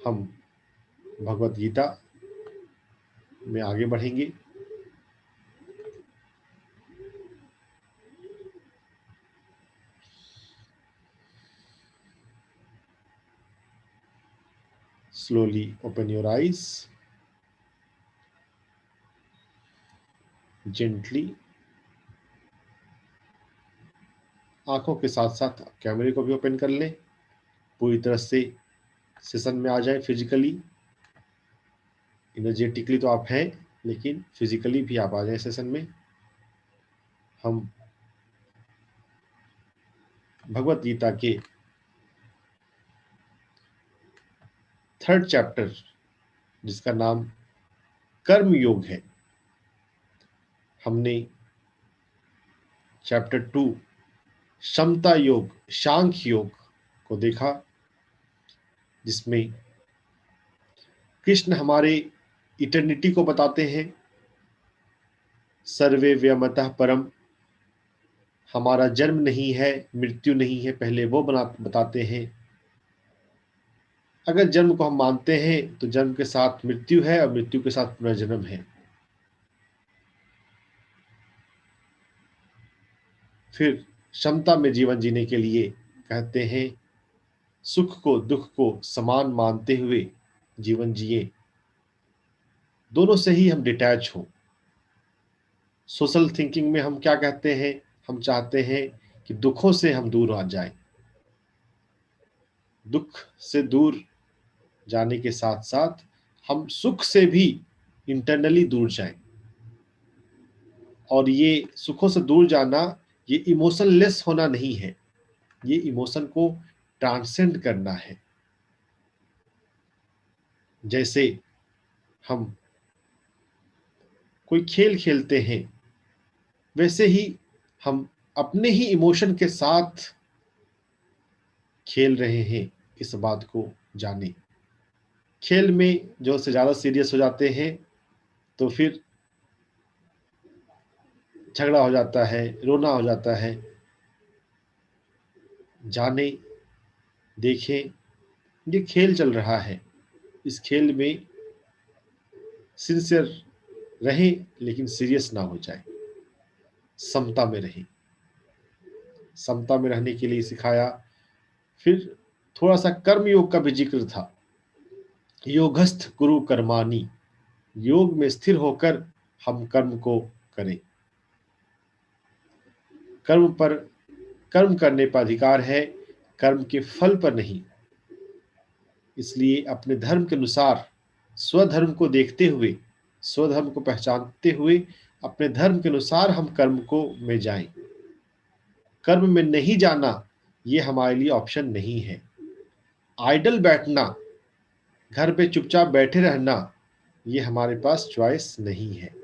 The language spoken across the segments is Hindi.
हम भगवत गीता में आगे बढ़ेंगे। Slowly open your eyes. Gently. आंखों के साथ साथ कैमरे को भी ओपन कर लें। पूरी तरह से सेशन में आ जाए फिजिकली। एनर्जेटिकली तो आप हैं, लेकिन फिजिकली भी आप आ जाए सेशन में। हम भगवत गीता के 3rd चैप्टर, जिसका नाम कर्म योग है, हमने चैप्टर 2 क्षमता योग, सांख्य योग को देखा, जिसमें कृष्ण हमारे इटर्निटी को बताते हैं। सर्वे व्यमतः परम, हमारा जन्म नहीं है, मृत्यु नहीं है, पहले वो बताते हैं। अगर जन्म को हम मानते हैं तो जन्म के साथ मृत्यु है और मृत्यु के साथ पुनर्जन्म है। फिर क्षमता में जीवन जीने के लिए कहते हैं सुख को दुख को समान मानते हुए जीवन जिए, दोनों से ही हम डिटैच हो। सोशल थिंकिंग में हम क्या कहते हैं, हम चाहते हैं कि दुखों से हम दूर आ जाएं। दुख से दूर जाने के साथ साथ हम सुख से भी इंटरनली दूर जाएं। और ये सुखों से दूर जाना, ये इमोशनलेस होना नहीं है, ये इमोशन को ट्रांसेंड करना है। जैसे हम कोई खेल खेलते हैं, वैसे ही हम अपने ही इमोशन के साथ खेल रहे हैं, इस बात को जाने। खेल में जो से ज़्यादा सीरियस हो जाते हैं तो फिर झगड़ा हो जाता है, रोना हो जाता है। जाने, देखें, ये खेल चल रहा है, इस खेल में सिंसियर रहें, लेकिन सीरियस ना हो जाए, समता में रहें। समता में रहने के लिए सिखाया। फिर थोड़ा सा कर्म योग का भी जिक्र था। योगस्थ गुरु कर्माणी, योग में स्थिर होकर हम कर्म को करें। कर्म करने पर अधिकार है, कर्म के फल पर नहीं। इसलिए अपने धर्म के अनुसार, स्वधर्म को देखते हुए, स्वधर्म को पहचानते हुए अपने धर्म के अनुसार हम कर्म को में जाएं। कर्म में नहीं जाना ये हमारे लिए ऑप्शन नहीं है। आइडल बैठना, घर पे चुपचाप बैठे रहना, ये हमारे पास चॉइस नहीं है।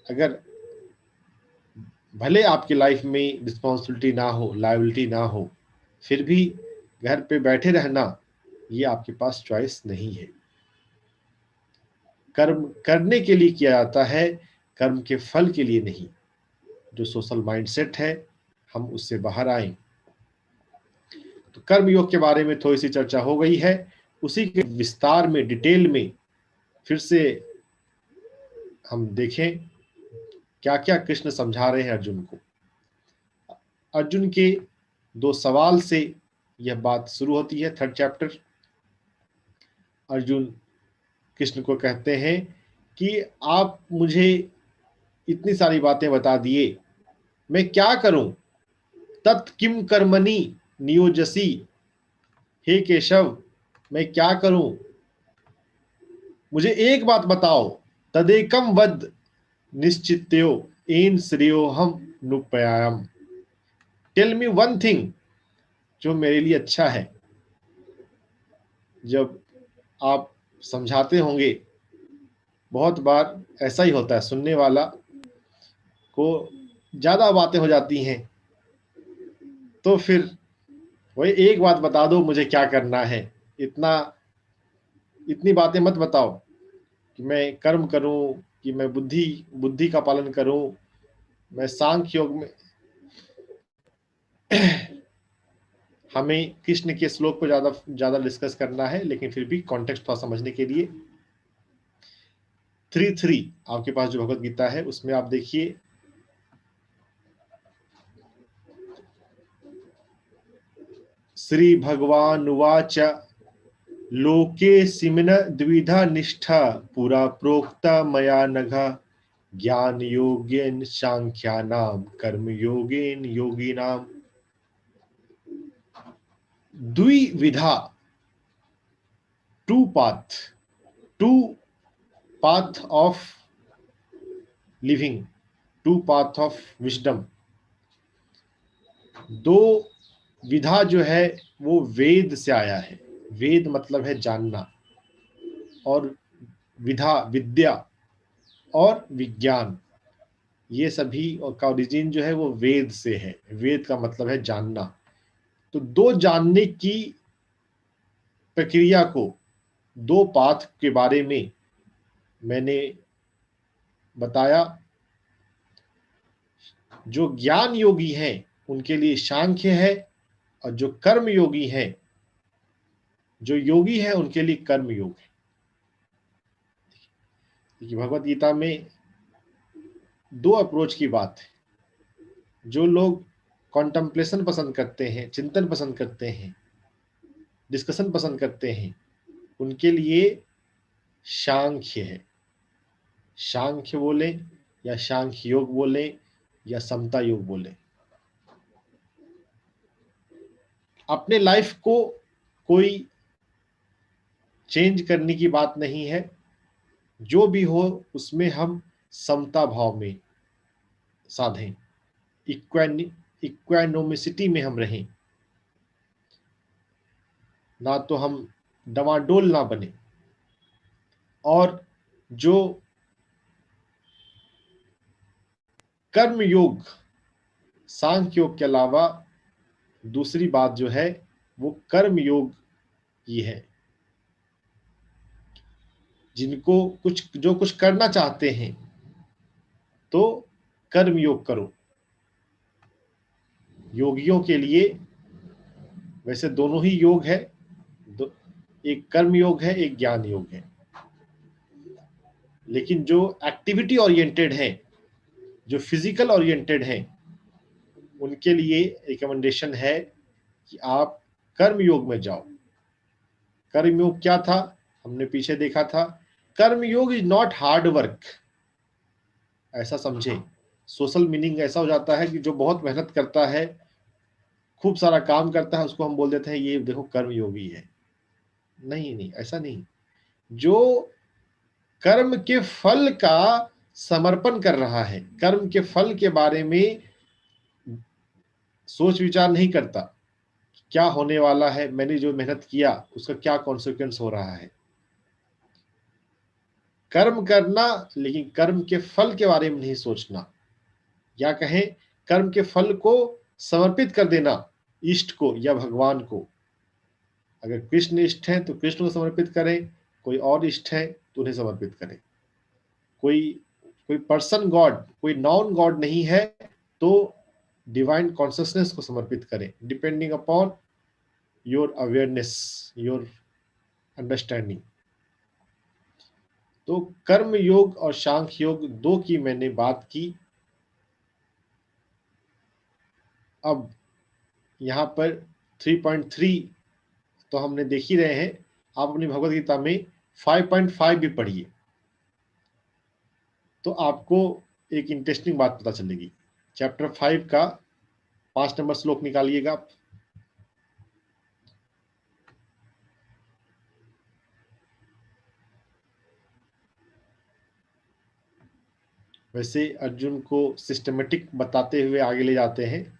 अगर भले आपकी लाइफ में रिस्पॉन्सिबिलिटी ना हो, लायबिलिटी ना हो, फिर भी घर पे बैठे रहना ये आपके पास चॉइस नहीं है। कर्म करने के लिए किया जाता है, कर्म के फल के लिए नहीं। जो सोशल माइंडसेट है, हम उससे बाहर आए। तो कर्म योग के बारे में थोड़ी सी चर्चा हो गई है, उसी के विस्तार में, डिटेल में फिर से हम देखें क्या क्या कृष्ण समझा रहे हैं अर्जुन को। अर्जुन के 2 सवाल से यह बात शुरू होती है। 3rd chapter. अर्जुन कृष्ण को कहते हैं कि आप मुझे इतनी सारी बातें बता दिए, मैं क्या करूं? तत् किम कर्मणि नियोजसी, हे केशव मैं क्या करूं? मुझे एक बात बताओ। तदेकम वद निश्चित्यो एन श्रेयोहम नुपयाम, टेल मी वन थिंग जो मेरे लिए अच्छा है। जब आप समझाते होंगे, बहुत बार ऐसा ही होता है, सुनने वाला को ज्यादा बातें हो जाती हैं, तो फिर वही एक बात बता दो मुझे क्या करना है। इतनी बातें मत बताओ कि मैं कर्म करूं, कि मैं बुद्धि का पालन करूं, मैं सांख्य योग में हमें कृष्ण के श्लोक को ज्यादा डिस्कस करना है, लेकिन फिर भी कॉन्टेक्स्ट थोड़ा समझने के लिए 3:3 आपके पास जो भगवत गीता है उसमें आप देखिए, श्री भगवान उवाच लोके सिमिन द्विधा निष्ठा पुरा प्रोक्ता मया नघ ज्ञान योगेन सांख्यानाम कर्म योगेन योगिनाम। द्विविधा, two path of living, two path of wisdom. दो विधा जो है वो वेद से आया है। वेद मतलब है जानना, और विधा विद्या और विज्ञान, ये सभी और का ओरिजिन जो है वो वेद से है। वेद का मतलब है जानना। तो दो जानने की प्रक्रिया को, दो पाथ के बारे में मैंने बताया। जो ज्ञान योगी हैं उनके लिए सांख्य है, और जो कर्म योगी हैं, जो योगी है उनके लिए कर्म योग है। भगवत गीता में दो अप्रोच की बात है। जो लोग कॉन्टेम्पलेशन पसंद करते हैं, चिंतन पसंद करते हैं, डिस्कशन पसंद करते हैं, उनके लिए सांख्य है। सांख्य बोले या सांख्य योग बोले या समता योग बोले, अपने लाइफ को कोई चेंज करने की बात नहीं है। जो भी हो उसमें हम समता भाव में साधें, इक्वानोमिसिटी में हम रहें, ना तो हम डमाडोल ना बने। और जो कर्म योग, सांख्य योग के अलावा दूसरी बात जो है वो कर्म योग की है। जिनको जो कुछ करना चाहते हैं तो कर्म योग करो। योगियों के लिए वैसे दोनों ही योग है, एक कर्म योग है, एक ज्ञान योग है। लेकिन जो एक्टिविटी ओरिएंटेड है, जो फिजिकल ओरिएंटेड है, उनके लिए रिकमेंडेशन है कि आप कर्म योग में जाओ। कर्म योग क्या था, हमने पीछे देखा था। कर्म योग इज नॉट हार्ड वर्क, ऐसा समझे। सोशल मीनिंग ऐसा हो जाता है कि जो बहुत मेहनत करता है, खूब सारा काम करता है, उसको हम बोल देते हैं ये देखो कर्म योगी है। नहीं नहीं, ऐसा नहीं। जो कर्म के फल का समर्पण कर रहा है, कर्म के फल के बारे में सोच विचार नहीं करता, क्या होने वाला है, मैंने जो मेहनत किया उसका क्या कॉन्सिक्वेंस हो रहा है। कर्म करना, लेकिन कर्म के फल के बारे में नहीं सोचना, या कहें कर्म के फल को समर्पित कर देना इष्ट को या भगवान को। अगर कृष्ण इष्ट है तो कृष्ण को समर्पित करें, कोई और इष्ट है तो उन्हें समर्पित करें। कोई कोई पर्सन गॉड, कोई नॉन गॉड नहीं है तो डिवाइन कॉन्शियसनेस को समर्पित करें, depending upon your awareness, your understanding. तो कर्म योग और सांख्य योग दो की मैंने बात की। अब यहाँ पर 3.3 तो हमने देख ही रहे हैं। आप अपनी भगवत गीता में 5.5 भी पढ़िए तो आपको एक इंटरेस्टिंग बात पता चलेगी। चैप्टर 5 का 5 नंबर श्लोक निकालिएगा आप। वैसे अर्जुन को सिस्टमेटिक बताते हुए आगे ले जाते हैं,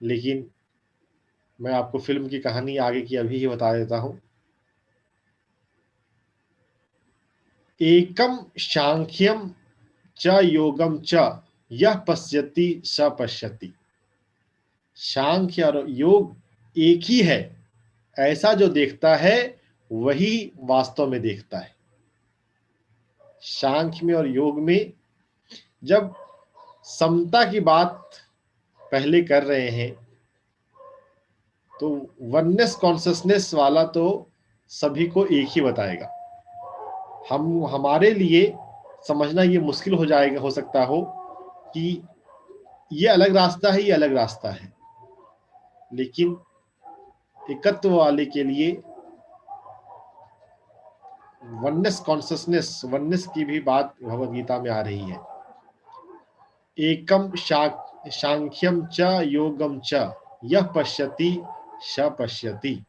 लेकिन मैं आपको फिल्म की कहानी आगे की अभी ही बता देता हूं। एकम सांख्यम च योगम च यह पश्यति स पश्यति। सांख्य और योग एक ही है, ऐसा जो देखता है वही वास्तव में देखता है। सांख्य में और योग में जब समता की बात पहले कर रहे हैं तो वननेस कॉन्शसनेस वाला तो सभी को एक ही बताएगा। हमारे लिए समझना ये मुश्किल हो सकता हो कि ये अलग रास्ता है, ये अलग रास्ता है, लेकिन एकत्व वाले के लिए वननेस कॉन्शसनेस, वननेस की भी बात भगवद गीता में आ रही है। एकम सांख्यम च योगम च यह पश्यति स पश्यति।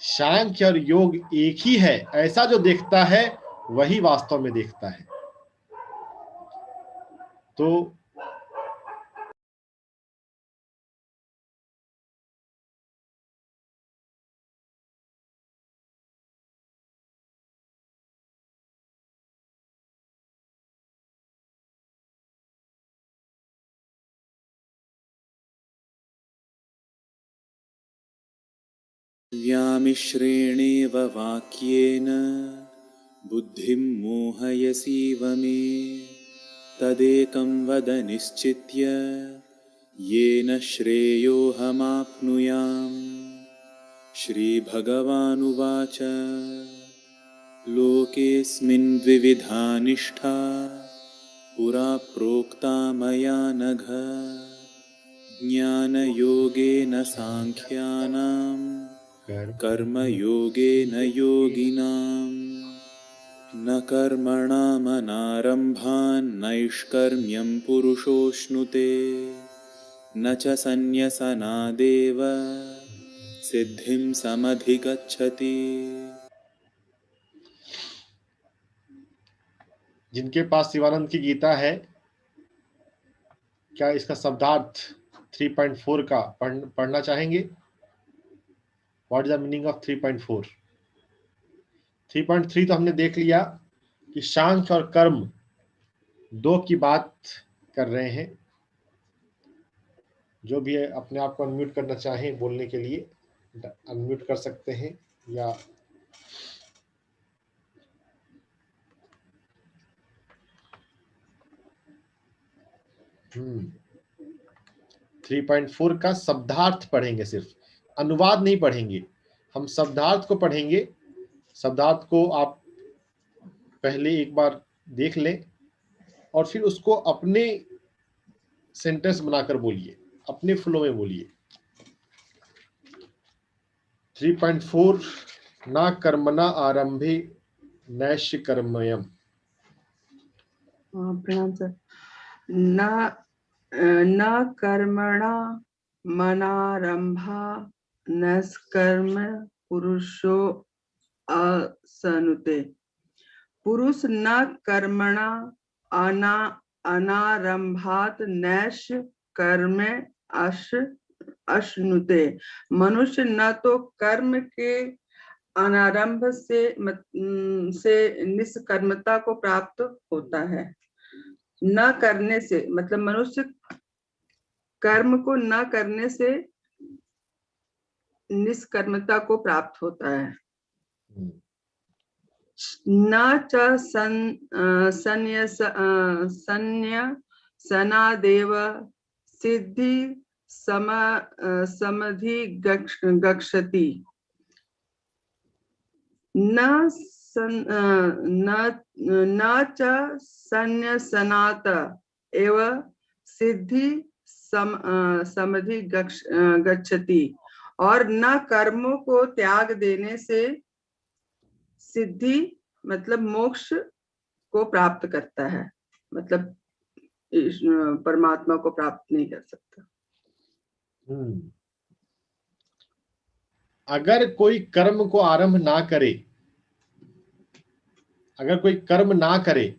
सांख्य और योग एक ही है, ऐसा जो देखता है वही वास्तव में देखता है। तो व्यामिश्रेणेव वाक्येन बुद्धिं मोहयसीव मे तदेकं वद निश्चित्य येन श्रेयोऽहमाप्नुयाम्। श्रीभगवानुवाच लोकेऽस्मिन् द्विविधा निष्ठा पुरा प्रोक्ता मया नघ ज्ञानयोगेन सांख्यानां कर्मयोगेन योगिनाम्। न कर्मणामनारम्भान्नैष्कर्म्यं पुरुषोऽश्नुते न च सन्न्यसनादेव सिद्धिं समधिगच्छति। जिनके पास शिवानंद की गीता है, क्या इसका शब्दार्थ 3.4 का पढ़ना चाहेंगे? What is the meaning of 3.4? 3.3 तो हमने देख लिया कि सांख्य और कर्म दो की बात कर रहे हैं। जो भी है अपने आप को अनम्यूट करना चाहें बोलने के लिए अनम्यूट कर सकते हैं, या 3.4 का शब्दार्थ पढ़ेंगे, सिर्फ अनुवाद नहीं पढ़ेंगे, हम शब्दार्थ को पढ़ेंगे। शब्दार्थ को आप पहले एक बार देख लें और फिर उसको अपने सेंटेंस बनाकर बोलिए, अपने फ्लो में बोलिए। 3.4 ना कर्मणा आरंभे नैष्य कर्मयम। प्रणाम सर। न कर्मणा मनारंभा नष्कर्म पुरुषो असनुते। पुरुष न कर्मणा अनारंभात नैष कर्म अश्नुते। मनुष्य न तो कर्म के अनारंभ से निष्कर्मता को प्राप्त होता है, न करने से मतलब मनुष्य कर्म को न करने से निष्कर्मता को प्राप्त होता है। न च सन्न्यसनादेव सिद्धि समधि गच्छति। न च सन्न्यसनात् एव सिद्धि समधि गच्छति। और न कर्मों को त्याग देने से सिद्धि मतलब मोक्ष को प्राप्त करता है, मतलब परमात्मा को प्राप्त नहीं कर सकता। अगर कोई कर्म को आरंभ ना करे, अगर कोई कर्म ना करे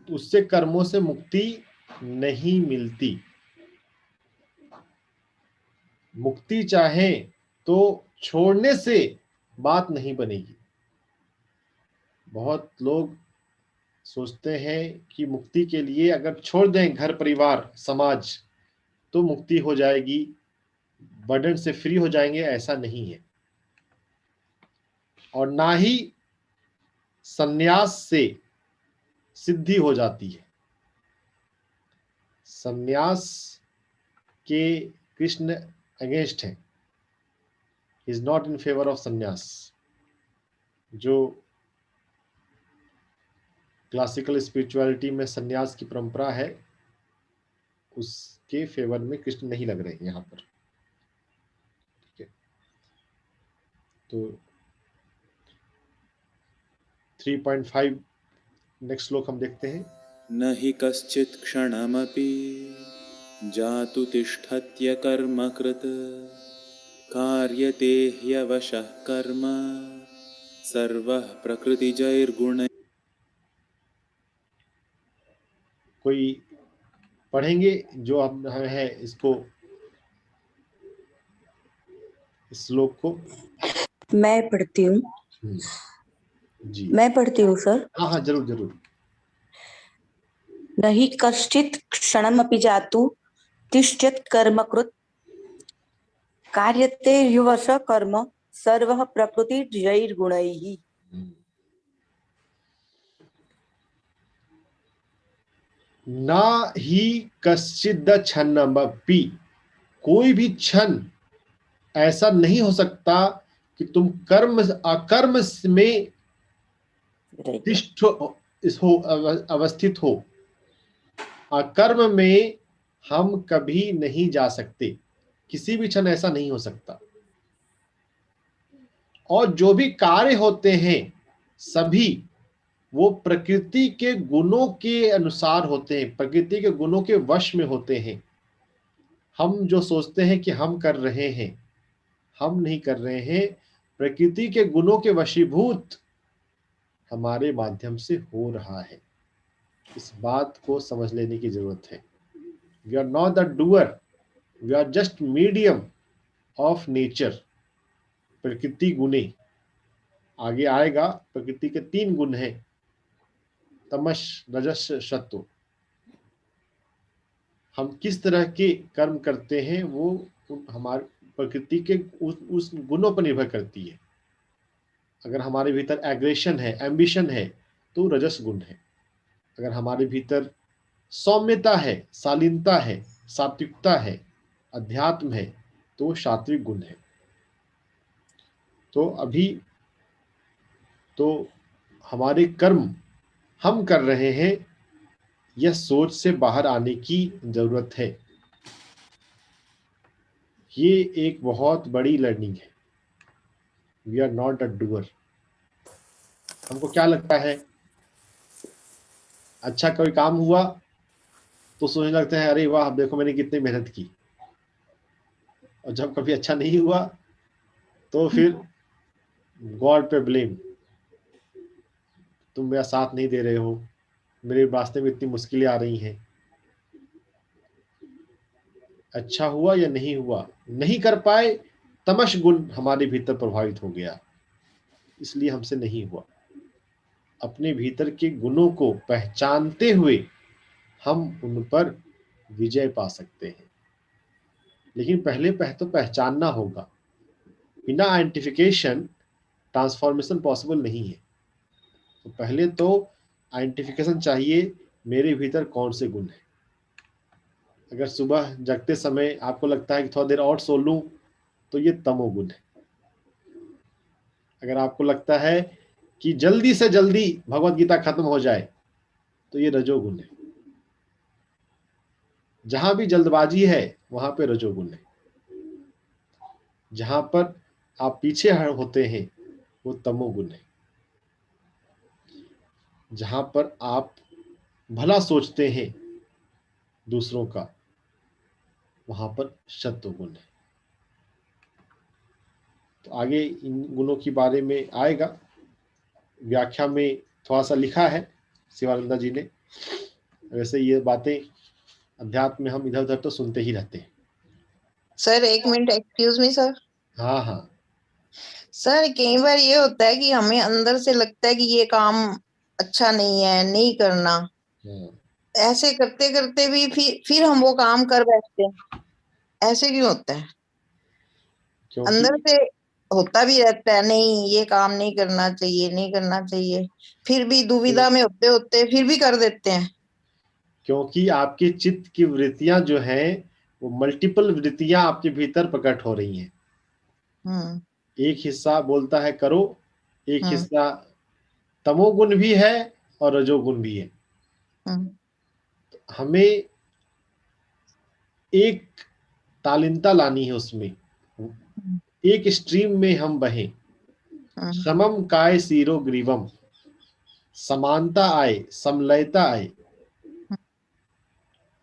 तो उससे कर्मों से मुक्ति नहीं मिलती। मुक्ति चाहे तो छोड़ने से बात नहीं बनेगी। बहुत लोग सोचते हैं कि मुक्ति के लिए अगर छोड़ दें घर परिवार समाज तो मुक्ति हो जाएगी, बर्डन से फ्री हो जाएंगे। ऐसा नहीं है। और ना ही संन्यास से सिद्धि हो जाती है। संन्यास के कृष्ण अगेंस्ट है। Is not in favour of संन्यास। जो क्लासिकल स्पिरिचुअलिटी में संन्यास की परंपरा है, उसके फेवर में कृष्ण नहीं लग रहे यहाँ पर। ठीक है, तो 3.5 नेक्स्ट श्लोक हम देखते हैं। न हि कश्चित् क्षणमपि जातु तिष्ठत्य कर्मकृत् कार्यते ह्यवशः कर्म सर्वः प्रकृतिजैर्गुणैः। कोई पढ़ेंगे जो हम है इसको, इस श्लोक को? मैं पढ़ती हूँ। जी, मैं पढ़ती हूँ सर। हाँ हाँ, जरूर जरूर। न हि कश्चित् क्षणमपि जातु तिष्ठत् कर्मकृत् कार्यते ह्यवशः कर्म सर्वः प्रकृतिजैर्गुणैः। ना ही कश्चिद क्षणमपि, कोई भी क्षण ऐसा नहीं हो सकता कि तुम कर्म अकर्म में तिष्ठ हो, अवस्थित हो। अकर्म में हम कभी नहीं जा सकते, किसी भी क्षण ऐसा नहीं हो सकता। और जो भी कार्य होते हैं सभी वो प्रकृति के गुणों के अनुसार होते हैं, प्रकृति के गुणों के वश में होते हैं। हम जो सोचते हैं कि हम कर रहे हैं, हम नहीं कर रहे हैं, प्रकृति के गुणों के वशीभूत हमारे माध्यम से हो रहा है। इस बात को समझ लेने की जरूरत है। We are not the doer, we are just medium of nature. प्रकृति गुणे आगे आएगा। प्रकृति के 3 गुण हैं, तमस रजस सत्व। हम किस तरह के कर्म करते हैं वो हमारे प्रकृति के उस गुणों पर निर्भर करती है। अगर हमारे भीतर एग्रेशन है, एम्बिशन है, तो रजस गुण है। अगर हमारे भीतर सौम्यता है, शालीनता है, सात्विकता है, अध्यात्म है, तो सात्विक गुण है। तो अभी तो हमारे कर्म हम कर रहे हैं, यह सोच से बाहर आने की जरूरत है। ये एक बहुत बड़ी लर्निंग है। We are not a doer. हमको क्या लगता है, अच्छा कोई काम हुआ तो सोचने लगते हैं अरे वाह देखो मैंने कितनी मेहनत की, और जब कभी अच्छा नहीं हुआ तो फिर गॉड पे ब्लेम, तुम मेरा साथ नहीं दे रहे हो, मेरे रास्ते में इतनी मुश्किलें आ रही हैं। अच्छा हुआ या नहीं हुआ, नहीं कर पाए, तमश गुण हमारे भीतर प्रभावित हो गया, इसलिए हमसे नहीं हुआ। अपने भीतर के गुणों को पहचानते हुए हम उन पर विजय पा सकते हैं। लेकिन पहले तो पहचानना होगा। बिना आइडेंटिफिकेशन ट्रांसफॉर्मेशन पॉसिबल नहीं है। तो पहले तो आइडेंटिफिकेशन चाहिए, मेरे भीतर कौन से गुण है। अगर सुबह जगते समय आपको लगता है कि थोड़ा देर और सो लूं, तो ये तमोगुण है। अगर आपको लगता है कि जल्दी से जल्दी भगवत गीता खत्म हो जाए, तो ये रजोगुण है। जहां भी जल्दबाजी है वहां पे रजोगुण है। जहां पर आप पीछे होते हैं वो तमोगुण है। जहां पर आप भला सोचते हैं दूसरों का, वहां पर सत्वगुण है। तो आगे इन गुणों के बारे में आएगा, व्याख्या में थोड़ा सा लिखा है शिवानंदा जी ने। वैसे ये बातें अध्यात्म में हम इधर उधर तो सुनते ही रहते हैं। Sir 1 minute, excuse me sir. हाँ हाँ सर कई बार ये होता है कि हमें अंदर से लगता है कि ये काम अच्छा नहीं है, नहीं करना। हाँ। ऐसे करते करते भी फिर हम वो काम कर बैठते हैं। ऐसे क्यों होता है? क्योंकि अंदर से होता भी रहता है नहीं ये काम नहीं करना चाहिए, नहीं करना चाहिए, फिर भी दुविधा में होते होते फिर भी कर देते हैं। क्योंकि आपके चित्त की वृत्तियां जो हैं वो मल्टीपल वृत्तियां आपके भीतर प्रकट हो रही हैं। एक हिस्सा बोलता है करो, एक हम्म, हिस्सा तमोगुण भी है और रजोगुण भी है। हम्म, हमें एक तालीनता लानी है उसमें, एक स्ट्रीम में हम बहें। हम्म, समम काय सीरो ग्रीवम, समानता आए, समलयता आए।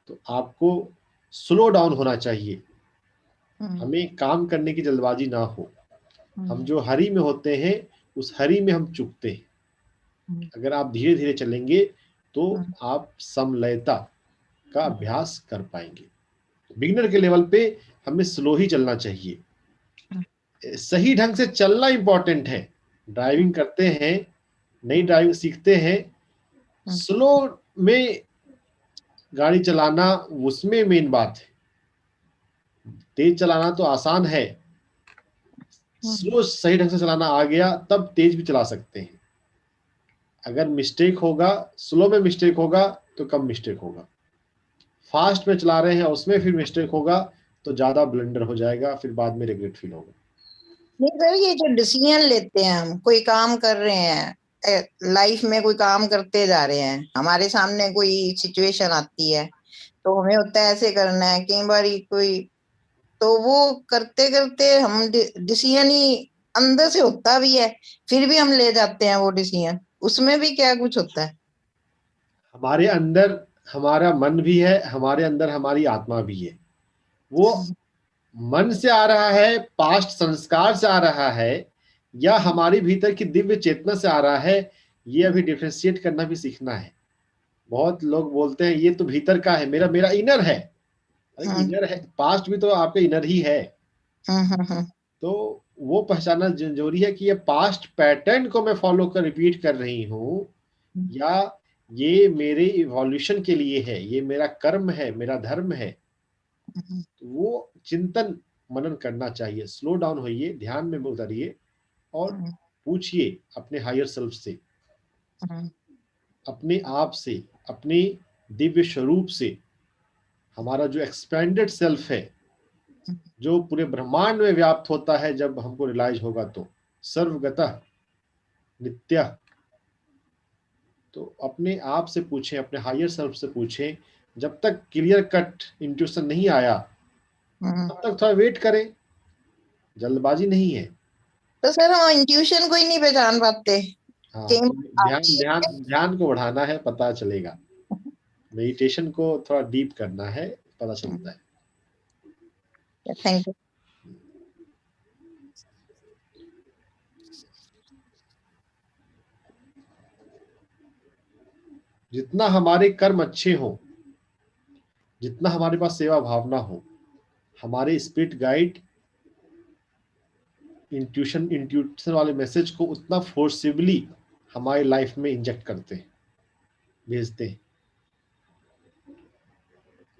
तो आपको स्लो डाउन होना चाहिए, हम्म, हमें काम करने की जल्दबाजी ना हो। हम हम्म, जो हरी में होते हैं उस हरी में हम चुकते हैं। हम्म, अगर आप धीरे धीरे चलेंगे तो हम्म, आप समलयता का हम्म, अभ्यास कर पाएंगे। बिगिनर के लेवल पे हमें स्लो ही चलना चाहिए। सही ढंग से चलना इंपॉर्टेंट है। ड्राइविंग करते हैं, नई ड्राइविंग सीखते हैं, हम्म, स्लो में गाड़ी चलाना उसमें मेन बात है। तेज चलाना तो आसान है, हम्म, स्लो सही ढंग से चलाना आ गया तब तेज भी चला सकते हैं। अगर मिस्टेक होगा, स्लो में मिस्टेक होगा तो कम मिस्टेक होगा, फास्ट में चला रहे हैं उसमें फिर मिस्टेक होगा तो ज्यादा ब्लंडर हो जाएगा, फिर बाद में रिग्रेट फील होगा। नहीं सर, ये जो डिसीजन लेते हैं, हम कोई काम कर रहे हैं, लाइफ में कोई काम करते जा रहे हैं, हमारे सामने कोई सिचुएशन आती है तो हमें होता है ऐसे करना है, कई बार कोई, तो वो करते करते हम डिसीजन ही अंदर से होता भी है, फिर भी हम ले जाते हैं वो डिसीजन, उसमें भी क्या कुछ होता है। हमारे अंदर हमारा मन भी है, हमारे अंदर हमारी आत्मा भी है। वो मन से आ रहा है, पास्ट संस्कार से आ रहा है, या हमारी भीतर की दिव्य चेतना से आ रहा है, ये अभी डिफरेंशिएट करना भी सीखना है। बहुत लोग बोलते हैं ये तो भीतर का है, मेरा मेरा इनर है। अरे हम्म, इनर है, पास्ट भी तो आपके इनर ही है। हम्म, तो वो पहचानना जरूरी है कि ये पास्ट पैटर्न को मैं फॉलो कर रिपीट कर रही हूँ, या ये मेरे इवोल्यूशन के लिए है, ये मेरा कर्म है, मेरा धर्म है। तो वो चिंतन मनन करना चाहिए। स्लो डाउन होइए, ध्यान में उतरिए और पूछिए अपने हायर सेल्फ से, अपने आप से, अपने दिव्य स्वरूप से। हमारा जो एक्सपेंडेड सेल्फ है, जो पूरे ब्रह्मांड में व्याप्त होता है, जब हमको रियलाइज होगा तो सर्वगतः नित्य। तो अपने आप से पूछें, अपने हायर सेल्फ से पूछें। जब तक क्लियर कट इंट्यूशन नहीं आया तब तक थोड़ा वेट करें, जल्दबाजी नहीं है। तो सर हम इंट्यूशन को ही नहीं पहचान पाते, हाँ, कई तो बार ध्यान आती ध्यान ध्यान को बढ़ाना है, पता चलेगा। मेडिटेशन को थोड़ा डीप करना है, पता चलता है। है। Thank you. जितना हमारे कर्म अच्छे हों, जितना हमारे पास सेवा भावना हो, हमारे स्पिरिट गाइड इंट्यूशन वाले मैसेज को उतना फोर्सिबली हमारी लाइफ में इंजेक्ट करते हैं, भेजते हैं।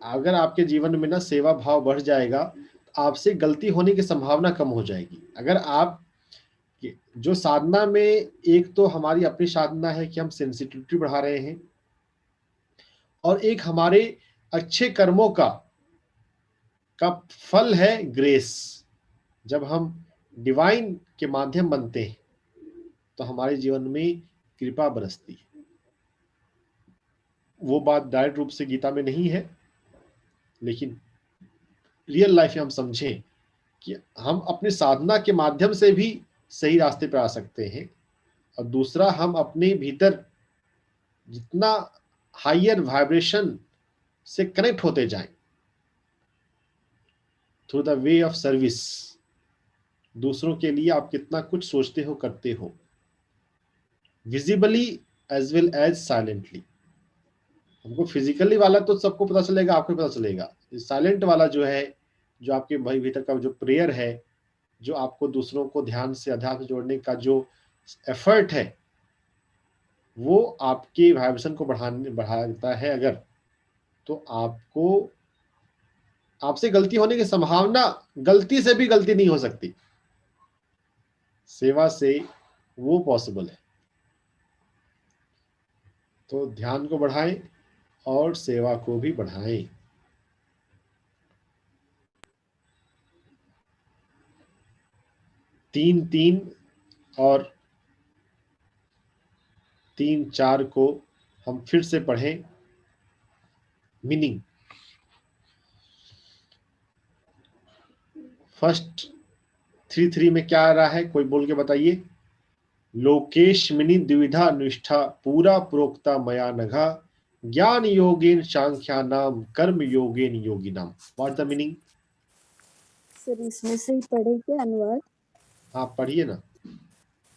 अगर आपके जीवन में ना सेवा भाव बढ़ जाएगा तो आपसे गलती होने की संभावना कम हो जाएगी। अगर आप जो साधना में, एक तो हमारी अपनी साधना है कि हम सेंसिटिविटी बढ़ा रहे हैं, और एक हमारे अच्छे कर्मों का फल है ग्रेस। जब हम डिवाइन के माध्यम बनते हैं तो हमारे जीवन में कृपा बरसती है। वो बात डायरेक्ट रूप से गीता में नहीं है, लेकिन रियल लाइफ में हम समझें कि हम अपनी साधना के माध्यम से भी सही रास्ते पर आ सकते हैं। और दूसरा, हम अपने भीतर जितना हायर वाइब्रेशन से कनेक्ट होते जाएं through the way of service, दूसरों के लिए आप कितना कुछ सोचते हो, करते हो, visibly as well as silently. हमको फिजिकली वाला तो सबको पता चलेगा, आपको पता चलेगा। साइलेंट वाला जो है, जो आपके भाई भीतर का जो प्रेयर है, जो आपको दूसरों को ध्यान से अध्यात्म जोड़ने का जो एफर्ट है, वो आपके वाइब्रेशन को बढ़ाता है। अगर तो आपको, आपसे गलती होने की संभावना, गलती से भी गलती नहीं हो सकती, सेवा से वो पॉसिबल है। तो ध्यान को बढ़ाएं और सेवा को भी बढ़ाएं। 3 3 और 3 4 को हम फिर से पढ़ें मीनिंग। फर्स्ट 3 3 में क्या आ रहा है, कोई बोल के बताइए। लोकेशमिनी द्विविधा निष्ठा पूरा प्रोक्ता मया नघा ज्ञान योगेन सांख्यानाम कर्म योगेन योगिनाम। What the meaning? सर इसमें से ही पढ़े क्या अनुवाद? आप पढ़िए ना।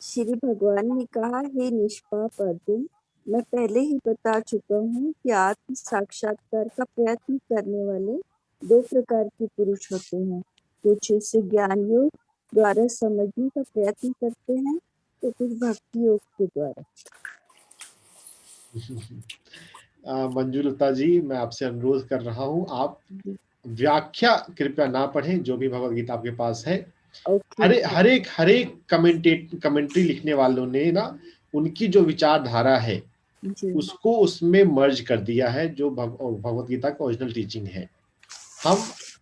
श्री भगवान ने कहा, हे निष्पाप अर्जुन, मैं पहले ही बता चुका हूँ कि आत्म साक्षात्कार का प्रयत्न करने वाले 2 प्रकार के पुरुष होते हैं। कुछ इसे ज्ञान योग द्वारा समझने का प्रयत्न करते हैं, तो कुछ भक्ति योग के द्वारा। मंजुलता जी, मैं आपसे अनुरोध कर रहा हूँ, आप व्याख्या कृपया ना पढ़ें, जो भी भगवत गीता आपके पास है। हर एक कमेंट्री लिखने वालों ने ना, उनकी जो विचारधारा है उसको उसमें मर्ज कर दिया है, जो भगवत गीता का ओरिजिनल टीचिंग है। हम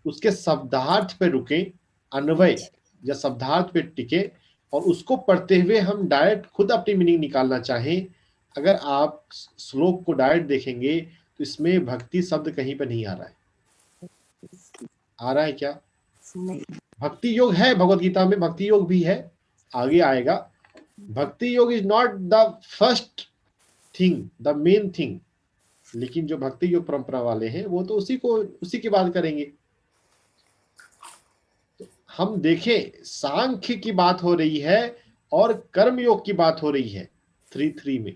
उसके शब्दार्थ पे रुकें, अन्वय या शब्दार्थ पे टिके, और उसको पढ़ते हुए हम डायरेक्ट खुद अपनी मीनिंग निकालना चाहें। अगर आप श्लोक को डायरेक्ट देखेंगे तो इसमें भक्ति शब्द कहीं पे नहीं आ रहा है। आ रहा है क्या? नहीं। भक्ति योग है, भगवत गीता में भक्ति योग भी है, आगे आएगा। भक्ति योग is not the first thing, the main thing, लेकिन जो भक्ति योग परंपरा वाले हैं वो तो उसी की बात करेंगे। तो हम देखें, सांख्य की बात हो रही है और कर्म योग की बात हो रही है 3:3 में।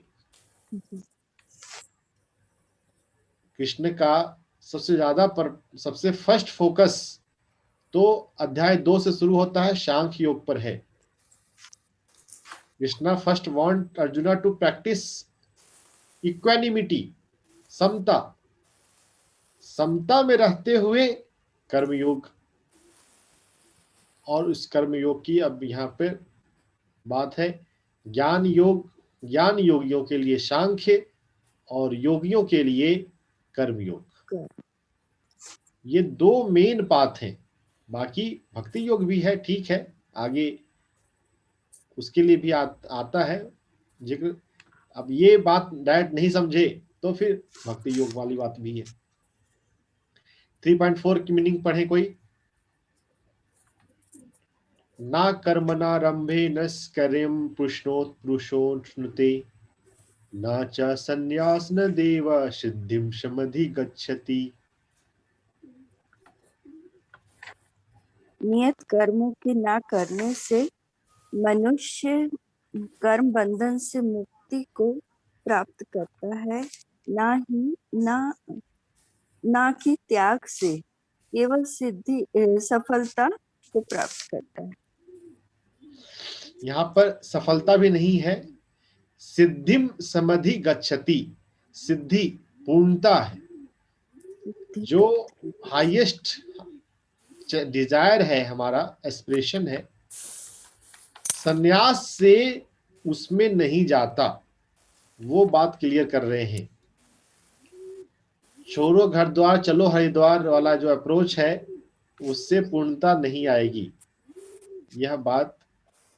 कृष्ण का सबसे फर्स्ट फोकस तो अध्याय 2 से शुरू होता है, सांख्य योग पर है। Krishna first want Arjuna to practice equanimity, समता में रहते हुए कर्मयोग, और उस कर्मयोग की अब यहाँ पे बात है। ज्ञान योगियों के लिए सांख्य और योगियों के लिए कर्मयोग। ये 2 मेन पाथ हैं। बाकी भक्ति योग भी है, ठीक है, आगे उसके लिए भी आता है जिक्र। अब ये बात डायरेक्ट नहीं समझे तो फिर भक्ति योग वाली बात भी है। 3.4 की मीनिंग पढ़े कोई। ना कर्मणारंभे न कर्म पुरुषोऽश्नुते न च संन्यास न देव सिद्धिं समधिगच्छति। नियत कर्मों के ना करने से मनुष्य कर्म बंधन से मुक्ति को प्राप्त करता है, ना कि त्याग से केवल सफलता को प्राप्त करता है। यहाँ पर सफलता भी नहीं है, सिद्धिम समधि गच्छति, सिद्धि पूर्णता है, जो हाईएस्ट डिजायर है, हमारा एस्पिरेशन है, संन्यास से उसमें नहीं जाता। वो बात क्लियर कर रहे हैं। छोड़ो घर द्वार चलो हरिद्वार वाला जो अप्रोच है, उससे पूर्णता नहीं आएगी, यह बात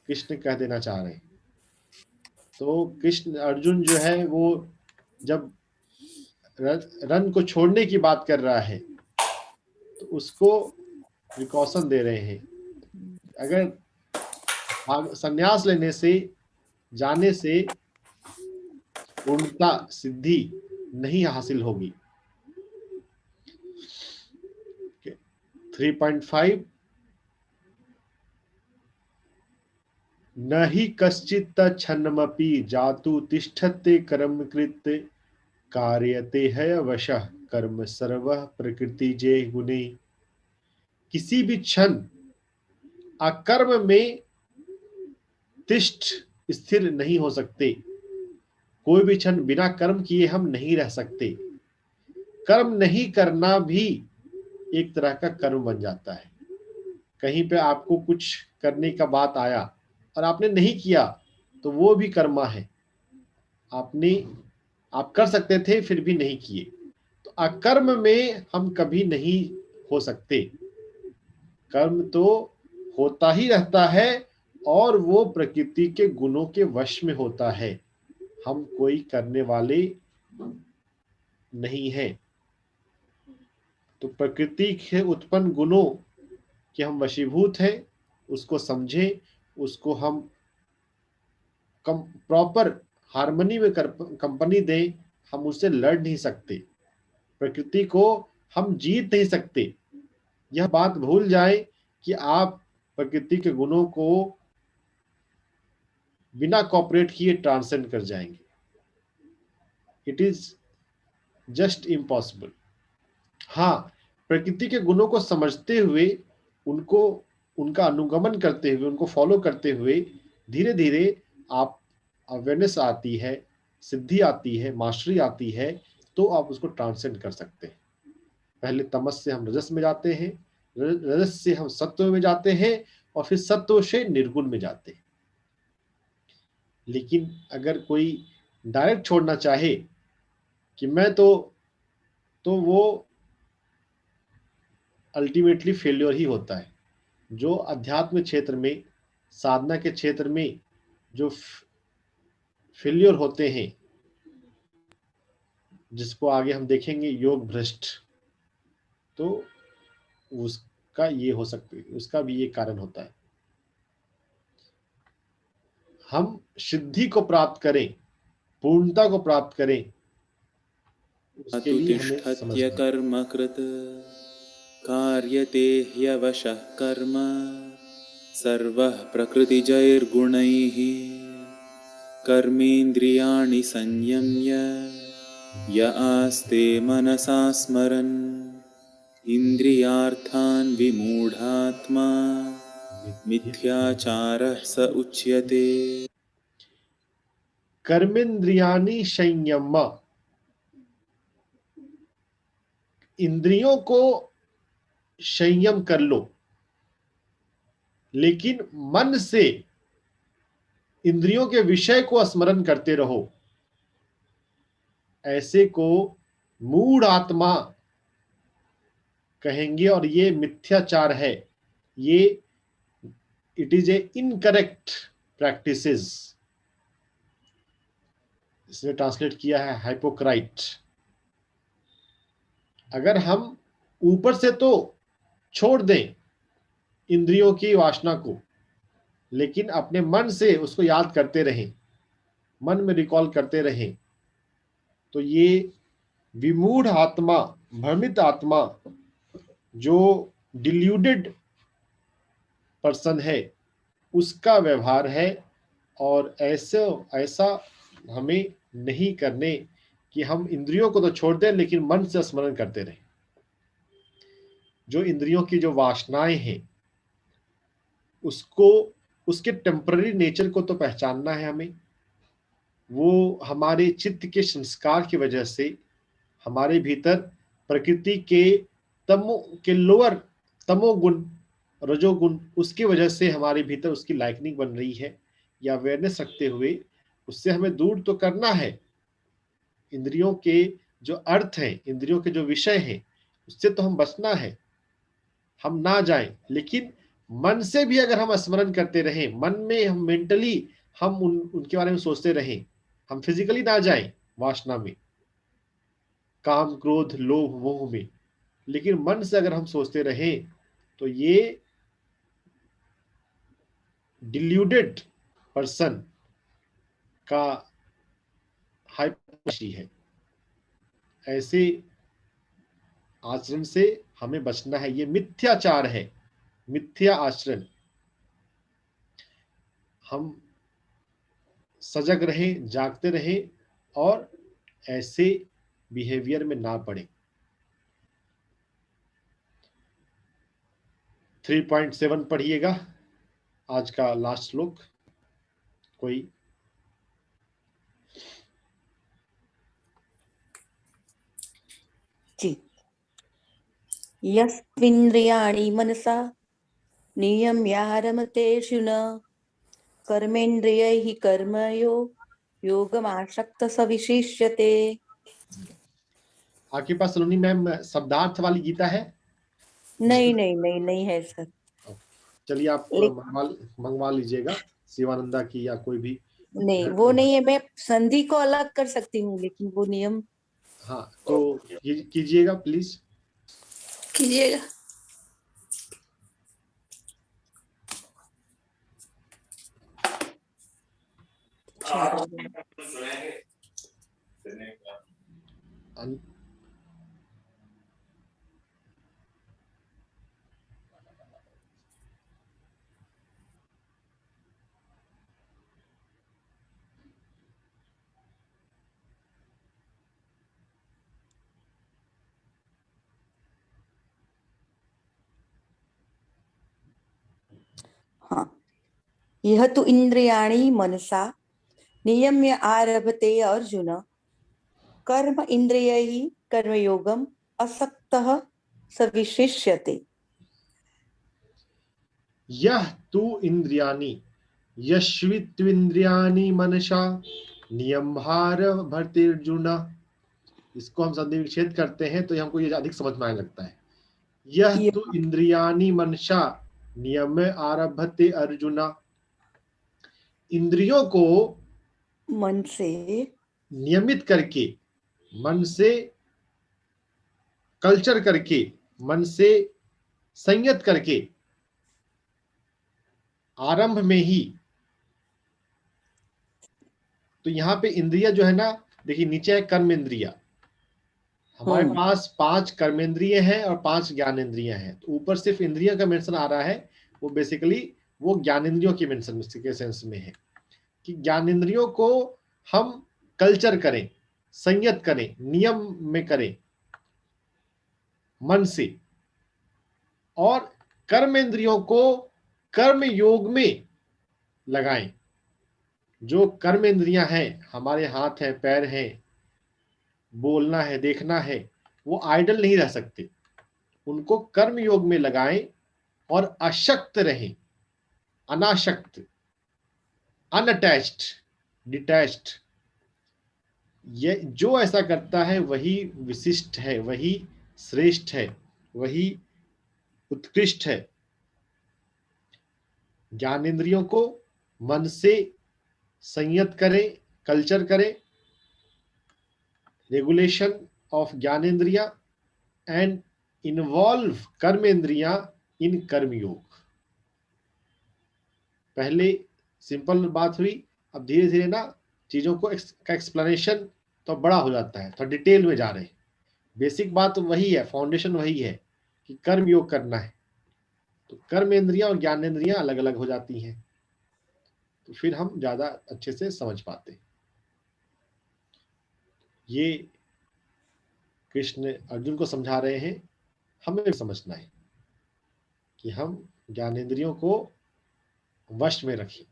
कृष्ण कह देना चाह रहे हैं। तो कृष्ण अर्जुन जो है वो जब रन को छोड़ने की बात कर रहा है तो उसको प्रिकॉशन दे रहे हैं। अगर संन्यास लेने से, जाने से पूर्णता सिद्धि नहीं हासिल होगी। 3.5 न हि कश्चित् क्षणमपि जातु तिष्ठते कर्मकृत् कार्यते है वशः कर्म सर्वः प्रकृति जे गुणे। किसी भी क्षण अकर्म में तिष्ठ स्थिर नहीं हो सकते। कोई भी क्षण बिना कर्म किए हम नहीं रह सकते। कर्म नहीं करना भी एक तरह का कर्म बन जाता है। कहीं पे आपको कुछ करने का बात आया और आपने नहीं किया तो वो भी कर्मा है। आप कर सकते थे फिर भी नहीं किए, तो अकर्म में हम कभी नहीं हो सकते। कर्म तो होता ही रहता है और वो प्रकृति के गुणों के वश में होता है। हम कोई करने वाले नहीं हैं। तो प्रकृति के उत्पन्न गुणों के हम वशीभूत हैं, उसको समझें, उसको हम प्रॉपर हार्मनी में कंपनी दें। हम उससे लड़ नहीं सकते, प्रकृति को हम जीत नहीं सकते। यह बात भूल जाए कि आप प्रकृति के गुणों को बिना कॉपरेट किए ट्रांसेंड कर जाएंगे। It is just impossible. हाँ, प्रकृति के गुणों को समझते हुए, उनको उनका अनुगमन करते हुए, उनको फॉलो करते हुए धीरे धीरे आप अवेयरनेस आती है, सिद्धि आती है, मास्टरी आती है, तो आप उसको ट्रांसेंड कर सकते हैं। पहले तमस से हम रजस में जाते हैं, रजस से हम सत्व में जाते हैं, और फिर सत्व से निर्गुण में जाते हैं। लेकिन अगर कोई डायरेक्ट छोड़ना चाहे कि मैं तो वो अल्टीमेटली फेल्योर ही होता है। जो अध्यात्म क्षेत्र में, साधना के क्षेत्र में जो फेल्योर होते हैं, जिसको आगे हम देखेंगे योग भ्रष्ट, तो उसका ये हो सकता है, उसका भी ये कारण होता है। हम सिद्धि को प्राप्त करें, पूर्णता को प्राप्त करें, उसके लिए हमें तिष्ठत्य समझना है। कर्म कृत कार्यते ह्यवशः कर्म सर्वः प्रकृतिजैर्गुणैः कर्मेन्द्रियाणि संयम्य य आस्ते मनसा स्मरन् इन्द्रियार्थान् विमूढात्मा मिथ्याचारः स उच्यते। कर्मेंद्रियाणि संयम, इंद्रियों को संयम कर लो, लेकिन मन से इंद्रियों के विषय को स्मरण करते रहो। ऐसे को मूढ़ आत्मा कहेंगे, और ये मिथ्याचार है। ये it is a incorrect practices. इसने ट्रांसलेट किया है हाइपोक्राइट। अगर हम ऊपर से तो छोड़ दें इंद्रियों की वासना को, लेकिन अपने मन से उसको याद करते रहें, मन में रिकॉल करते रहें, तो ये विमूढ़ आत्मा, भ्रमित आत्मा, जो डिल्यूडेड पर्सन है, उसका व्यवहार है। और ऐसा हमें नहीं करने कि हम इंद्रियों को तो छोड़ दें, लेकिन मन से स्मरण करते रहें। जो इंद्रियों की जो वासनाएं हैं, उसको, उसके टेम्पररी नेचर को तो पहचानना है हमें। वो हमारे चित्त के संस्कार की वजह से हमारे भीतर प्रकृति के लोअर तमोगुण, रजोगुण, उसकी वजह से हमारे भीतर उसकी लाइकनिंग बन रही है, या अवेयरनेस रखते हुए उससे हमें दूर तो करना है। इंद्रियों के जो अर्थ हैं, इंद्रियों के जो विषय हैं, उससे तो हम बचना है, हम ना जाएं। लेकिन मन से भी अगर हम स्मरण करते रहें, मन में हम मेंटली हम उनके बारे में सोचते रहें, हम फिजिकली ना जाएं वासना में, काम क्रोध लोभ मोह में, लेकिन मन से अगर हम सोचते रहें, तो ये डिल्यूडेड पर्सन का हाइपोक्रेसी है। ऐसे आचरण से हमें बचना है। ये मिथ्याचार है, मिथ्या आचरण। हम सजग रहें, जागते रहें, और ऐसे बिहेवियर में ना पड़े। 3.7 पढ़िएगा, आज का लास्ट श्लोक। कोई जी। यस्त्विन्द्रियाणि मनसा नियम्यारमते न कर्मेन्द्रियैः कर्मयो योगमासक्तः स विशिष्यते। आपके पास सलोनी मैम शब्दार्थ वाली गीता है? नहीं है सर। चलिए आप मंगवा लीजिएगा शिवानंदा की या कोई भी। नहीं, वो नहीं है, मैं संधि को अलग कर सकती हूँ, लेकिन वो नियम हाँ, तो कीजिएगा प्लीज। कीजिएगा। हाँ, यह तो इंद्रियाणि मनसा नियम्य आरभते अर्जुन कर्म इंद्रियैः कर्मयोगम असक्तः स विशिष्यते। यह तु इंद्रियाणि यश्वित्विंद्रियाणि मनसा नियम्भार भर्तिर्जुन। इसको हम संधि विच्छेद करते हैं तो हमको ये अधिक समझ में आने लगता है। यह तु इंद्रियाणि मनसा नियम आरभते अर्जुन। इंद्रियों को मन से नियमित करके, मन से कल्चर करके, मन से संयत करके आरंभ में ही। तो यहाँ पे इंद्रिया जो है ना, देखिए नीचे है कर्म इंद्रिया। हमारे पास 5 कर्मेंद्रिय हैं और 5 ज्ञानेंद्रिय हैं। तो ऊपर सिर्फ इंद्रियों का मेंशन आ रहा है, वो बेसिकली वो ज्ञानेंद्रियों की मेंशन के सेंस में है कि ज्ञानेंद्रियों को हम कल्चर करें, संयत करें, नियम में करें मन से, और कर्मेंद्रियों को कर्म योग में लगाएं। जो कर्मेंद्रियां हैं, हमारे हाथ हैं, पैर हैं, बोलना है, देखना है, वो आइडल नहीं रह सकते। उनको कर्म योग में लगाएं और अशक्त रहें, अनाशक्त, अनअटैच्ड, डिटैच्ड। ये जो ऐसा करता है वही विशिष्ट है, वही श्रेष्ठ है, वही उत्कृष्ट है। ज्ञानेंद्रियों को मन से संयत करें, कल्चर करें, रेगुलेशन ऑफ ज्ञानेंद्रिया एंड इन्वॉल्व कर्मेंद्रिया इन कर्मयोग। पहले सिंपल बात हुई, अब धीरे धीरे ना चीजों को का एक्सप्लेनेशन तो बड़ा हो जाता है, तो डिटेल में जा रहे हैं। बेसिक बात वही है, फाउंडेशन वही है कि कर्म योग करना है। तो कर्मेंद्रिया और ज्ञानेंद्रियां अलग अलग हो जाती हैं, तो फिर हम ज्यादा अच्छे से समझ पाते हैं। ये कृष्ण अर्जुन को समझा रहे हैं, हमें भी समझना है कि हम ज्ञानेंद्रियों को वश में रखें,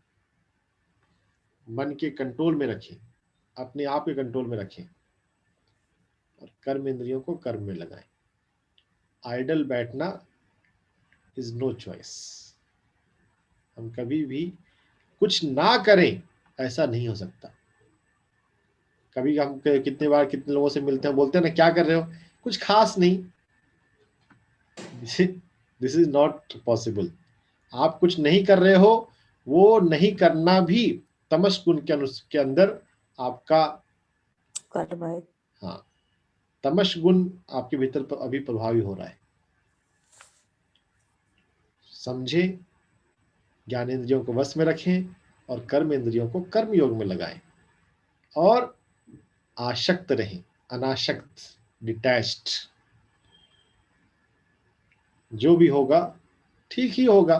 मन के कंट्रोल में रखें, अपने आप के कंट्रोल में रखें, और कर्म इंद्रियों को कर्म में लगाएं। आइडल बैठना इज नो चॉइस। हम कभी भी कुछ ना करें ऐसा नहीं हो सकता। कभी हम कितने बार कितने लोगों से मिलते हैं, बोलते हैं ना क्या कर रहे हो, कुछ खास नहीं। This is not possible. आप कुछ नहीं कर रहे हो, वो नहीं करना भी तमस गुण के अंदर आपका कर्म है। हाँ, तमस गुण आपके भीतर अभी प्रभावी हो रहा है। समझे, ज्ञानेंद्रियों को वश में रखें और कर्म इंद्रियों को कर्म योग में लगाएं, और आशक्त रहें, अनाशक्त, डिटैच्ड। जो भी होगा ठीक ही होगा।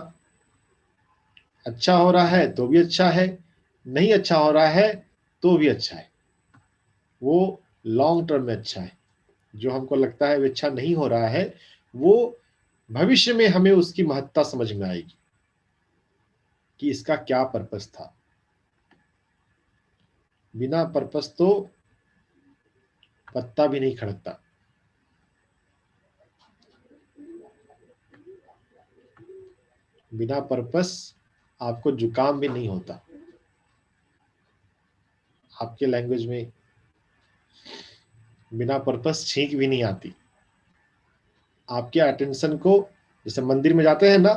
अच्छा हो रहा है तो भी अच्छा है, नहीं अच्छा हो रहा है तो भी अच्छा है। वो लॉन्ग टर्म में अच्छा है। जो हमको लगता है वो अच्छा नहीं हो रहा है, वो भविष्य में हमें उसकी महत्ता समझ में आएगी कि इसका क्या पर्पस था। बिना पर्पस तो पत्ता भी नहीं खड़कता। बिना पर्पस आपको जुकाम भी नहीं होता। आपके लैंग्वेज में बिना पर्पस छींक भी नहीं आती। आपके अटेंशन को, जैसे मंदिर में जाते हैं ना,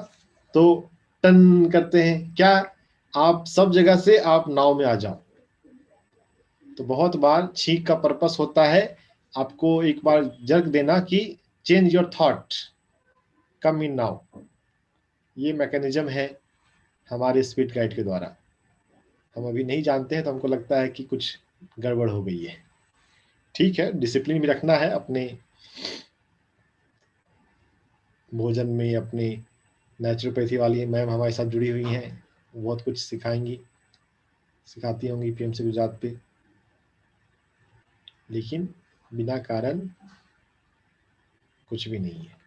तो टन करते हैं, क्या आप सब जगह से आप नाव में आ जाओ। तो बहुत बार छींक का पर्पस होता है आपको एक बार जर्क देना कि change your thought, come in now. ये मैकेनिज्म है हमारे स्पिरिट गाइड के द्वारा। हम अभी नहीं जानते हैं तो हमको लगता है कि कुछ गड़बड़ हो गई है। ठीक है, डिसिप्लिन भी रखना है अपने भोजन में। अपने नेचुरोपैथी वाली मैम हमारे साथ जुड़ी हुई हैं, बहुत कुछ सिखाती होंगी पीएमसी गुजरात पे, लेकिन बिना कारण कुछ भी नहीं है।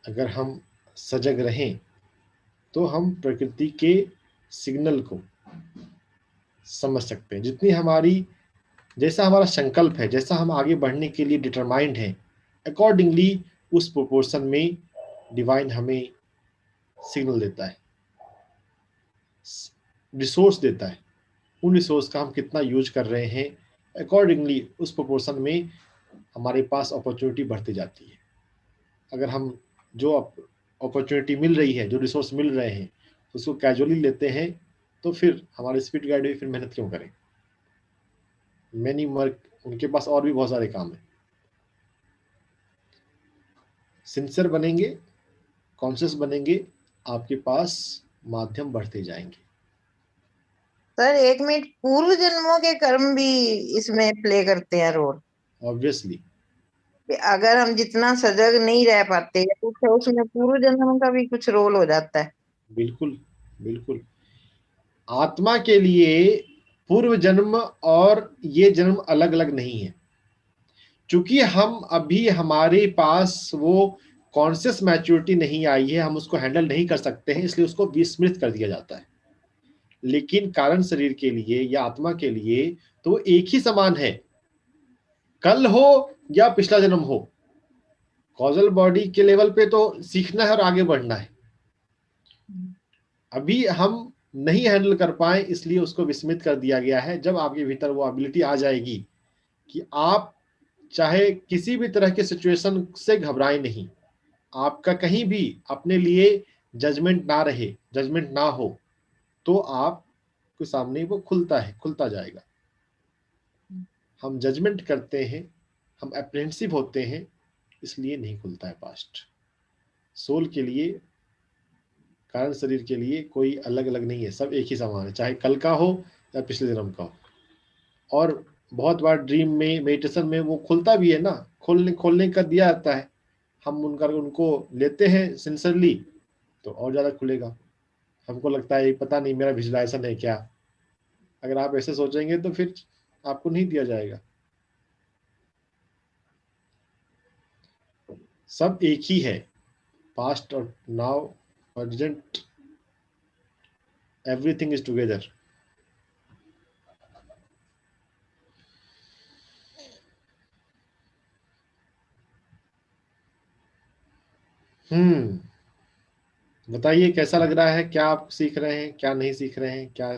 अगर हम सजग रहें तो हम प्रकृति के सिग्नल को समझ सकते हैं। जितनी हमारी, जैसा हमारा संकल्प है, जैसा हम आगे बढ़ने के लिए डिटरमाइंड हैं, अकॉर्डिंगली उस प्रोपोर्शन में डिवाइन हमें सिग्नल देता है, रिसोर्स देता है। उन रिसोर्स का हम कितना यूज कर रहे हैं, अकॉर्डिंगली उस प्रोपोर्शन में हमारे पास अपॉर्चुनिटी बढ़ती जाती है। अगर हम जो अपॉर्चुनिटी मिल रही है, जो रिसोर्स मिल रहे हैं, उसको कैजुअली लेते हैं, तो फिर हमारे स्पिरिट गाइड भी फिर मेहनत क्यों करें। मैनी वर्क, उनके पास और भी बहुत सारे काम है। सिंसियर बनेंगे, कॉन्शियस बनेंगे, आपके पास माध्यम बढ़ते जाएंगे। सर एक मिनट, पूर्व जन्मों के कर्म भी इसमें प्ले करते हैं रोल? ऑब्वियसली अगर हम जितना सजग नहीं रह पाते या कुछ, उसमें पूर्व जन्म का भी कुछ रोल हो जाता है। बिल्कुल बिल्कुल। आत्मा के लिए पूर्व जन्म और ये जन्म अलग अलग नहीं है। क्योंकि हम अभी, हमारे पास वो कॉन्शियस मैच्योरिटी नहीं आई है, हम उसको हैंडल नहीं कर सकते हैं, इसलिए उसको विस्मृत कर दिया जाता है। लेकिन कारण शरीर के लिए या आत्मा के लिए तो एक ही समान है, कल हो या पिछला जन्म हो। कॉजल बॉडी के लेवल पे तो सीखना है और आगे बढ़ना है। अभी हम नहीं हैंडल कर पाए, इसलिए उसको विस्मृत कर दिया गया है। जब आपके भीतर वो एबिलिटी आ जाएगी कि आप चाहे किसी भी तरह के सिचुएशन से घबराएं नहीं, आपका कहीं भी अपने लिए जजमेंट ना रहे, जजमेंट ना हो, तो आपके सामने वो खुलता जाएगा। हम जजमेंट करते हैं, हम अप्रेहेंसिव होते हैं, इसलिए नहीं खुलता है पास्ट। सोल के लिए, कारण शरीर के लिए कोई अलग अलग नहीं है, सब एक ही समान है, चाहे कल का हो या पिछले जन्म का हो। और बहुत बार ड्रीम में, मेडिटेशन में वो खुलता भी है ना, खोलने का दिया जाता है। हम उनको लेते हैं सिंसियरली तो और ज़्यादा खुलेगा। हमको लगता है पता नहीं मेरा विजुलाइजेशन है क्या। अगर आप ऐसे सोचेंगे तो फिर आपको नहीं दिया जाएगा। सब एक ही है, पास्ट और now, present, everything is together. बताइए कैसा लग रहा है, क्या आप सीख रहे हैं, क्या नहीं सीख रहे हैं, क्या